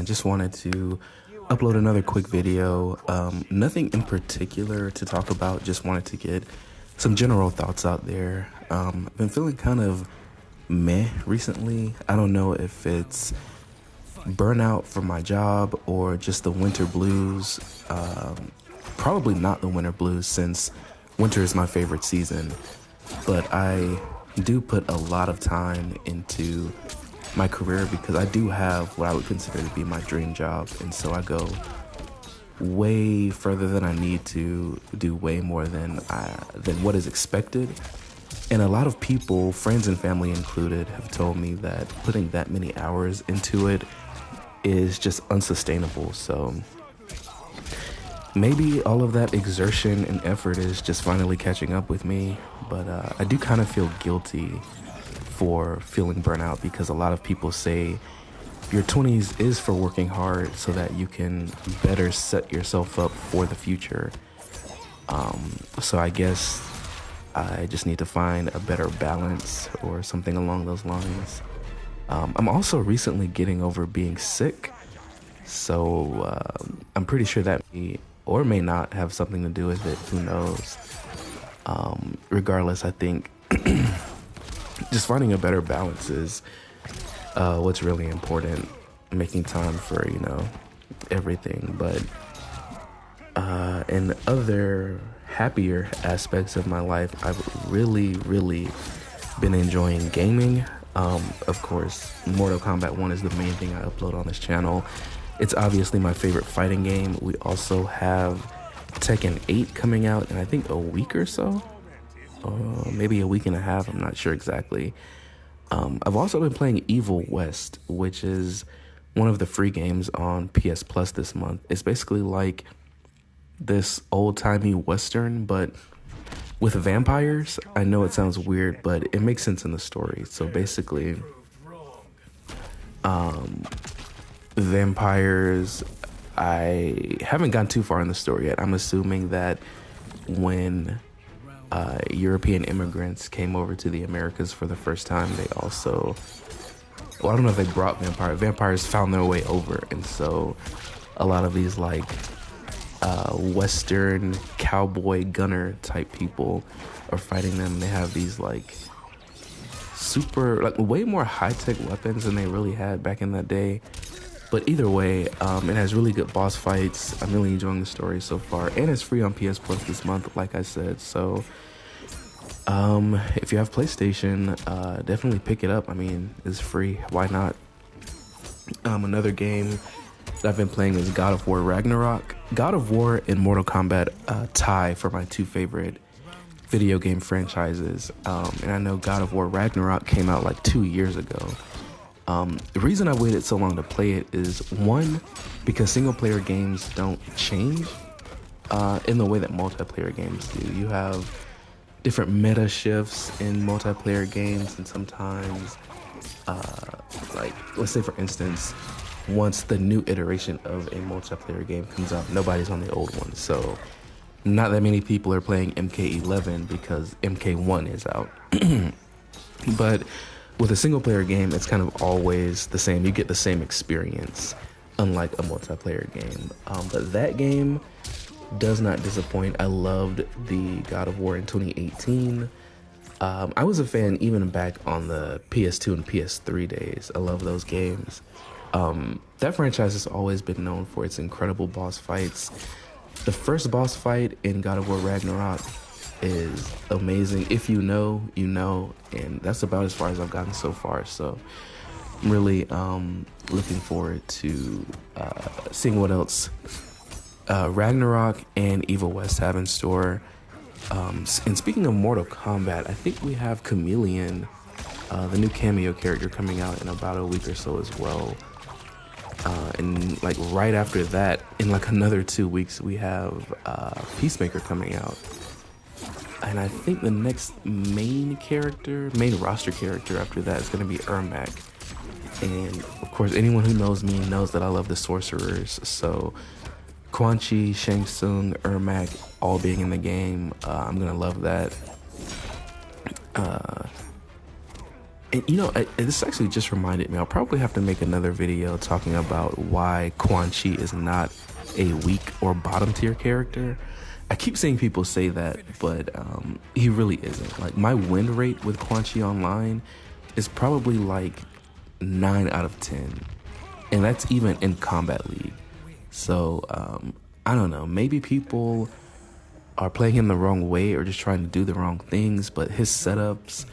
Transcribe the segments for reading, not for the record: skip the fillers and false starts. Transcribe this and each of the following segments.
Just wanted to upload another quick video. Nothing in particular to talk about, just wanted to get some general thoughts out there. I've been feeling kind of meh recently. I don't know if it's burnout from my job or just the winter blues. Probably not the winter blues, since winter is my favorite season, but I do put a lot of time into my career because I do have what I would consider to be my dream job, and so I go way further than I need to, do way more than what is expected. And a lot of people, friends and family included, have told me that putting that many hours into it is just unsustainable. So maybe all of that exertion and effort is just finally catching up with me, but I do kind of feel guilty for feeling burnout, because a lot of people say your 20s is for working hard so that you can better set yourself up for the future. So I guess I just need to find a better balance or something along those lines. I'm also recently getting over being sick, so I'm pretty sure that may or may not have something to do with it. Who knows? Regardless, I think just finding a better balance is what's really important. Making time for, everything. But in other happier aspects of my life, I've really been enjoying gaming. Of course, Mortal Kombat 1 is the main thing I upload on this channel. It's obviously my favorite fighting game. We also have Tekken 8 coming out in I think a week or so. Maybe a week and a half, I'm not sure exactly. I've also been playing Evil West, which is one of the free games on PS Plus this month. It's basically like this old-timey Western, but with vampires. I know it sounds weird, but it makes sense in the story. So basically, vampires, I haven't gone too far in the story yet. I'm assuming that when European immigrants came over to the Americas for the first time, they also, well, I don't know if they brought vampires found their way over, and so a lot of these Western cowboy gunner type people are fighting them. They have these way more high-tech weapons than they really had back in that day. But either way, it has really good boss fights. I'm really enjoying the story so far, and it's free on PS Plus this month, like I said. So if you have PlayStation, definitely pick it up. I mean, it's free, why not? Another game that I've been playing is God of War Ragnarok. God of War and Mortal Kombat tie for my two favorite video game franchises. And I know God of War Ragnarok came out like 2 years ago. The reason I waited so long to play it is, one, because single player games don't change in the way that multiplayer games do. You have different meta shifts in multiplayer games, and sometimes let's say for instance, once the new iteration of a multiplayer game comes out, nobody's on the old one. So not that many people are playing MK11 because MK1 is out. But with a single player game, it's kind of always the same. You get the same experience, unlike a multiplayer game. But that game does not disappoint. I loved the God of War in 2018. I was a fan even back on the PS2 and PS3 days. I love those games. That franchise has always been known for its incredible boss fights. The first boss fight in God of War Ragnarok is amazing. If you know, you know, and that's about as far as I've gotten so far. So I'm really looking forward to seeing what else Ragnarok and Evil West have in store. And speaking of Mortal Kombat, I think we have Chameleon, the new cameo character, coming out in about a week or so as well. And right after that, in another 2 weeks, we have Peacemaker coming out. And I think the next main roster character after that is going to be Ermac. And of course, anyone who knows me knows that I love the sorcerers. So Quan Chi, Shang Tsung, Ermac, all being in the game, I'm going to love that. And you know, this actually just reminded me, I'll probably have to make another video talking about why Quan Chi is not a weak or bottom tier character. I keep seeing people say that, but he really isn't. Like, my win rate with Quan Chi online is probably like 9 out of 10. And that's even in Combat League. So, I don't know, maybe people are playing him the wrong way or just trying to do the wrong things, but his setups,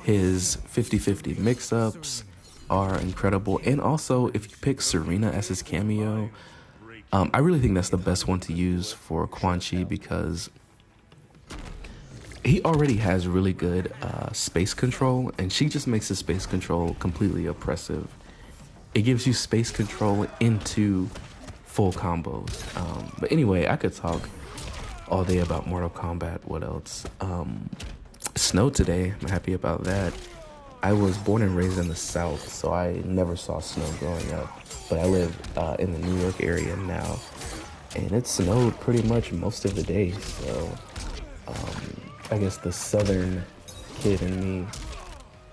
his 50-50 mix-ups are incredible. And also, if you pick Serena as his cameo, I really think that's the best one to use for Quan Chi because he already has really good space control, and she just makes his space control completely oppressive. It gives you space control into full combos. But anyway, I could talk all day about Mortal Kombat. What else? Snow today. I'm happy about that. I was born and raised in the South, so I never saw snow growing up. But I live in the New York area now, and it snowed pretty much most of the day. So I guess the Southern kid in me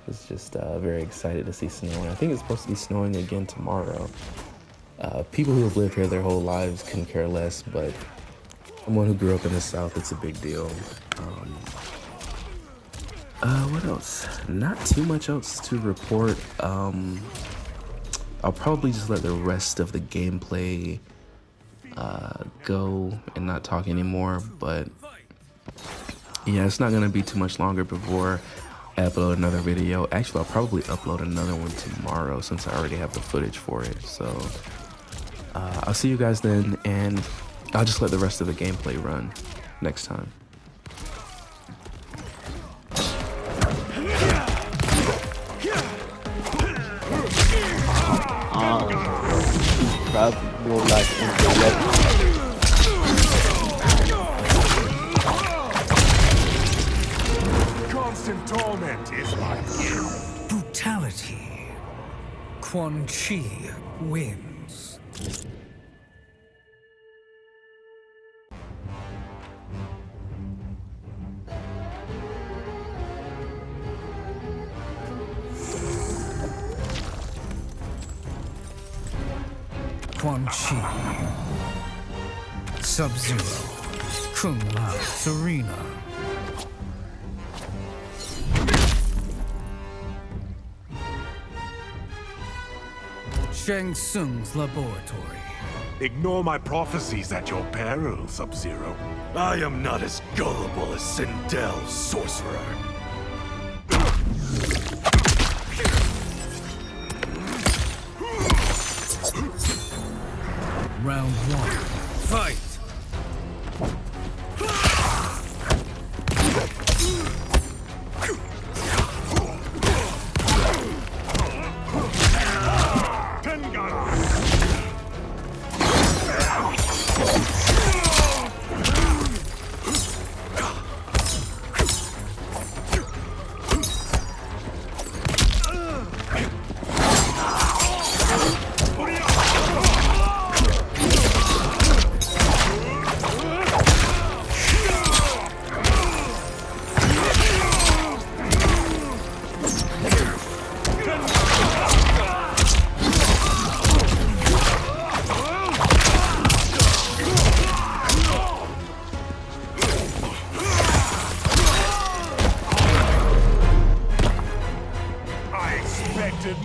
is just very excited to see snow. And I think it's supposed to be snowing again tomorrow. People who have lived here their whole lives can care less, but someone who grew up in the South, it's a big deal. What else? Not too much else to report. I'll probably just let the rest of the gameplay go and not talk anymore, but yeah, it's not gonna be too much longer before I upload another video. Actually, I'll probably upload another one tomorrow since I already have the footage for it. So I'll see you guys then, and I'll just let the rest of the gameplay run next time. More like constant torment is my gift. Brutality. Quan Chi wins. Quan Chi, Sub-Zero, Kung Lao, Serena. Shang Tsung's laboratory. Ignore my prophecies at your peril, Sub-Zero. I am not as gullible as Sindel's sorcerer. Round one, fight!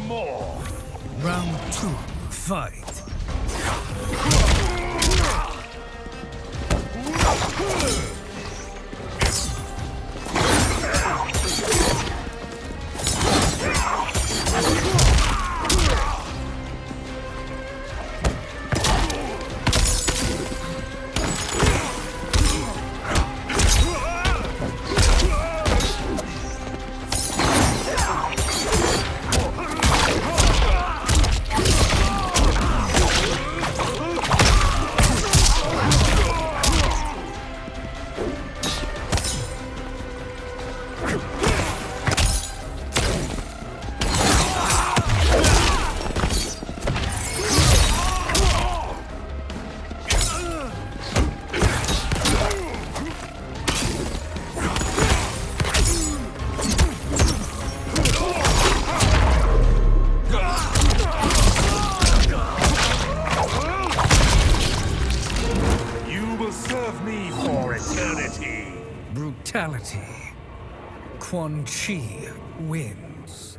More. Round two, fight! Fatality. Quan Chi wins.